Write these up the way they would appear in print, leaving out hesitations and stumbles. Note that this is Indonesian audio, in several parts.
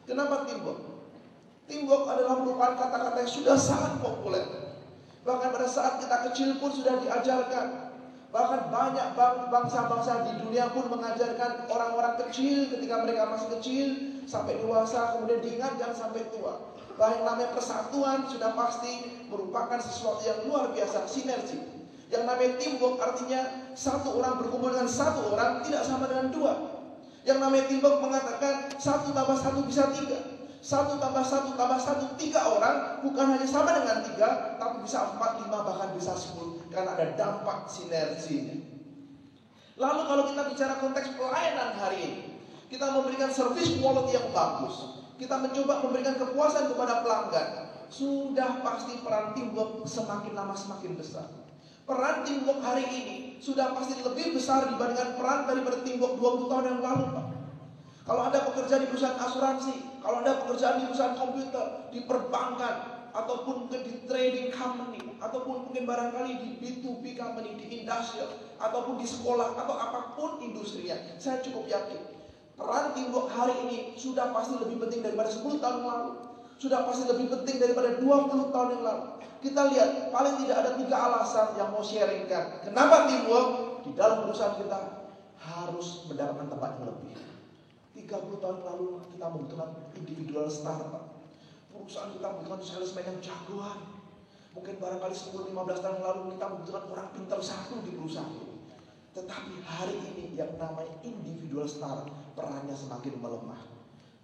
Kenapa teamwork? Teamwork adalah merupakan kata-kata yang sudah sangat populer. Bahkan pada saat kita kecil pun sudah diajarkan. Bahkan banyak bangsa-bangsa di dunia pun mengajarkan orang-orang kecil ketika mereka masih kecil sampai dewasa, kemudian diingatkan sampai tua. Bahwa yang namanya persatuan sudah pasti merupakan sesuatu yang luar biasa, sinergi. Yang namanya teamwork artinya satu orang berkumpul dengan satu orang tidak sama dengan dua. Yang namanya teamwork mengatakan 1 tambah 1 bisa 3. 1 tambah 1 tambah 1, 3 orang bukan hanya sama dengan 3, tapi bisa 4, 5, bahkan bisa 10. Karena ada dampak sinerginya. Lalu kalau kita bicara konteks pelayanan hari ini, kita memberikan service quality yang bagus, kita mencoba memberikan kepuasan kepada pelanggan, sudah pasti peran teamwork semakin lama semakin besar. Peran teamwork hari ini sudah pasti lebih besar dibandingkan peran daripada teamwork 20 tahun yang lalu, Pak. Kalau Anda bekerja di perusahaan asuransi, kalau Anda bekerja di perusahaan komputer, di perbankan, ataupun mungkin di trading company, ataupun mungkin barangkali di B2B company, di industrial, ataupun di sekolah, atau apapun industrinya, saya cukup yakin peran teamwork hari ini sudah pasti lebih penting daripada 10 tahun yang lalu, sudah pasti lebih penting daripada 20 tahun yang lalu. Kita lihat, paling tidak ada 3 alasan yang mau sharingkan kenapa teamwork di dalam perusahaan kita harus mendapatkan tempat yang lebih. 30 tahun lalu kita membutuhkan individual startup. Perusahaan kita membutuhkan salesman yang jagoan. Mungkin barangkali 10-15 tahun lalu kita membutuhkan orang pintar satu di perusahaan. Tetapi hari ini yang namanya individual startup perannya semakin melemah.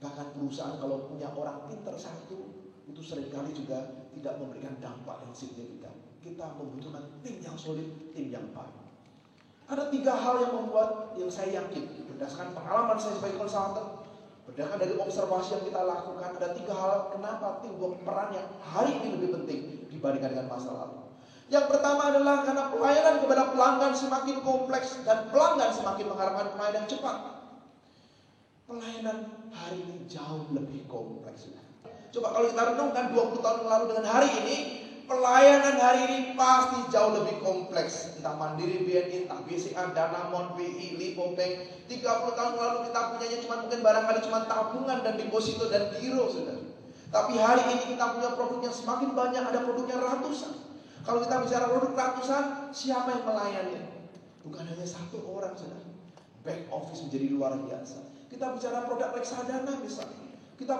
Bahkan perusahaan kalau punya orang pintar satu itu seringkali juga tidak memberikan dampak yang signifikan. Kita membutuhkan tim yang solid, tim yang baik. Ada 3 hal yang membuat yang saya yakin berdasarkan pengalaman saya sebagai konsultan, berdasarkan dari observasi yang kita lakukan, ada 3 hal kenapa teamwork perannya hari ini lebih penting dibandingkan dengan masa lalu. Yang pertama adalah karena pelayanan kepada pelanggan semakin kompleks dan pelanggan semakin mengharapkan pelayanan cepat. Pelayanan hari ini jauh lebih kompleks. Coba kalau kita renungkan 20 tahun yang lalu dengan hari ini, pelayanan hari ini pasti jauh lebih kompleks. Entah Mandiri, BNI, entah BCA, Danamon, BI, Lipo Bank. 30 tahun lalu kita punyanya cuma mungkin barangkali cuma tabungan dan deposito dan giro, saudara. Tapi hari ini kita punya produk yang semakin banyak, ada produknya ratusan. Kalau kita bicara produk ratusan, siapa yang melayani? Bukan hanya 1 orang, saudara. Back office menjadi luar biasa. Kita bicara produk reksadana misalnya. Kita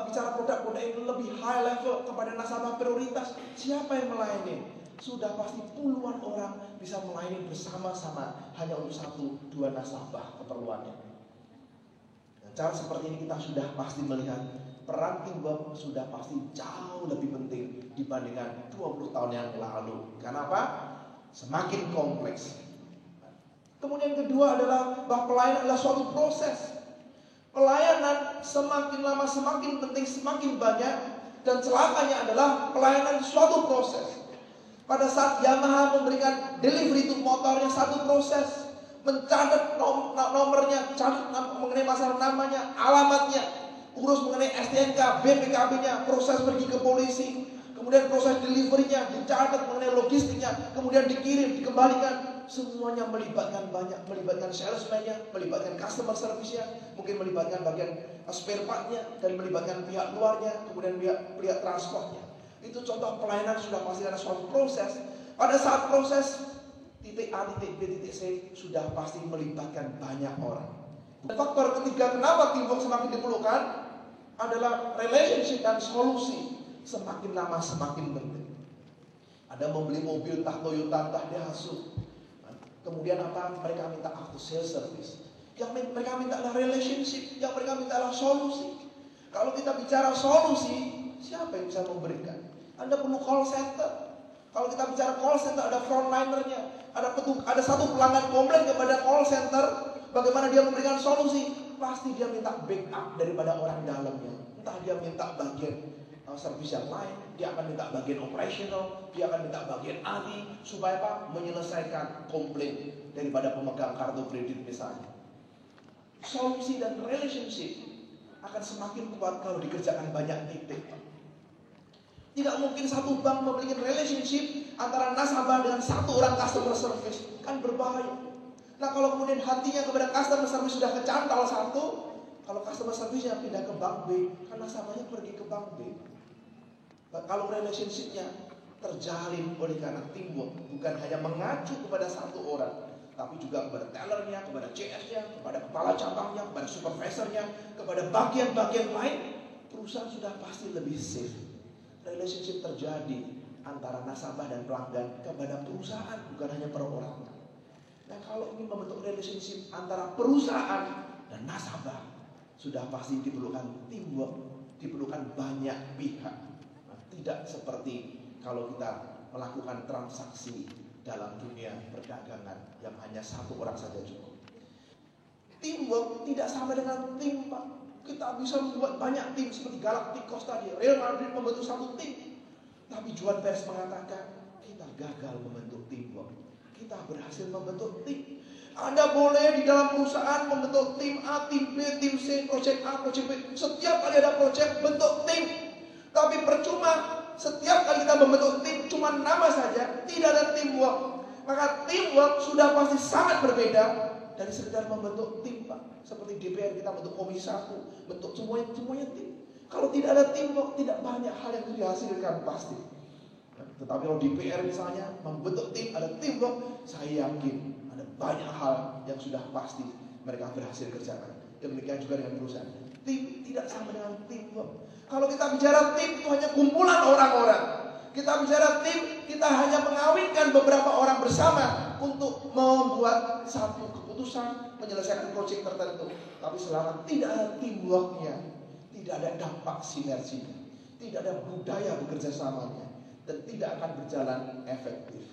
bicara produk-produk yang lebih high level kepada nasabah prioritas. Siapa yang melayani? Sudah pasti puluhan orang bisa melayani bersama-sama hanya untuk 1-2 nasabah keperluannya. Dengan cara seperti ini kita sudah pasti melihat peran teamwork sudah pasti jauh lebih penting dibandingkan 20 tahun yang lalu. Kenapa? Semakin kompleks. Kemudian kedua adalah bahwa pelayanan adalah suatu proses. Pelayanan semakin lama semakin penting, semakin banyak. Dan celakanya adalah pelayanan suatu proses. Pada saat Yamaha memberikan delivery untuk motornya, satu proses. Mencatat nomornya, catat mengenai masalah namanya, alamatnya, urus mengenai STNK, BPKB-nya, proses pergi ke polisi, kemudian proses delivery-nya, dicatat mengenai logistiknya, kemudian dikirim, dikembalikan. Semuanya melibatkan melibatkan salesman-nya, melibatkan customer service-nya, mungkin melibatkan bagian spare part-nya, dan melibatkan pihak luarnya, kemudian pihak transportnya. Itu contoh pelayanan sudah pasti ada suatu proses. Pada saat proses titik A, titik B, titik C sudah pasti melibatkan banyak orang. Faktor ketiga kenapa teamwork semakin diperlukan adalah relationship dan solusi semakin lama semakin penting. Ada membeli mobil entah Toyota entah Daihatsu, kemudian apa? Mereka minta after sales service. Yang mereka minta adalah relationship, yang mereka minta adalah solusi. Kalau kita bicara solusi, siapa yang bisa memberikan? Anda perlu call center. Kalau kita bicara call center, ada frontlinernya. Ada satu pelanggan komplain kepada call center, bagaimana dia memberikan solusi? Pasti dia minta backup daripada orang dalamnya. Entah dia minta bagian servis yang lain, dia akan minta bagian operasional, dia akan minta bagian ahli, supaya apa? Menyelesaikan komplain daripada pemegang kartu kredit misalnya. Solusi dan relationship akan semakin kuat kalau dikerjakan banyak titik. Tidak mungkin satu bank memiliki relationship antara nasabah dengan 1 orang customer service, kan berbahaya. Nah kalau kemudian hatinya kepada customer service sudah kecantol 1, Kalau customer service-nya pindah ke bank B, kan nasabahnya pergi ke bank B. Kalau relationship-nya terjalin oleh karena teamwork, bukan hanya mengacu kepada satu orang, tapi juga kepada tellernya, kepada CS-nya, kepada kepala cabangnya, kepada supervisornya, kepada bagian-bagian lain, perusahaan sudah pasti lebih safe. Relationship terjadi antara nasabah dan pelanggan kepada perusahaan, bukan hanya perorangan. Nah, kalau ingin membentuk relationship antara perusahaan dan nasabah, sudah pasti diperlukan teamwork, diperlukan banyak pihak. Nah, tidak seperti kalau kita melakukan transaksi dalam dunia perdagangan yang hanya satu orang saja cukup. Teamwork tidak sama dengan tim, Pak. Kita bisa membuat banyak tim seperti Galacticos tadi. Real Madrid membentuk satu tim. Tapi Juan Pers mengatakan, kita gagal membentuk teamwork. Kita berhasil membentuk tim. Anda boleh di dalam perusahaan membentuk tim A, tim B, tim C, project A, project B. Setiap kali ada project, bentuk tim. Tapi percuma, setiap kali kita membentuk tim cuma nama saja, tidak ada teamwork. Maka teamwork sudah pasti sangat berbeda dari sekedar membentuk tim, Pak. Seperti DPR kita bentuk komisi 1, bentuk semuanya tim. Kalau tidak ada teamwork, tidak banyak hal yang dihasilkan pasti. Tetapi kalau DPR misalnya membentuk tim, ada teamwork, saya yakin ada banyak hal yang sudah pasti mereka berhasil kerjakan. Demikian juga dengan perusahaan. Tim tidak sama dengan teamwork. Kalau kita bicara tim, itu hanya kumpulan orang-orang. Kita bicara tim, kita hanya mengawinkan beberapa orang bersama untuk membuat satu keputusan, menyelesaikan proyek tertentu. Tapi selama tidak ada teamworknya, tidak ada dampak sinerginya, tidak ada budaya bekerja samanya, dan tidak akan berjalan efektif.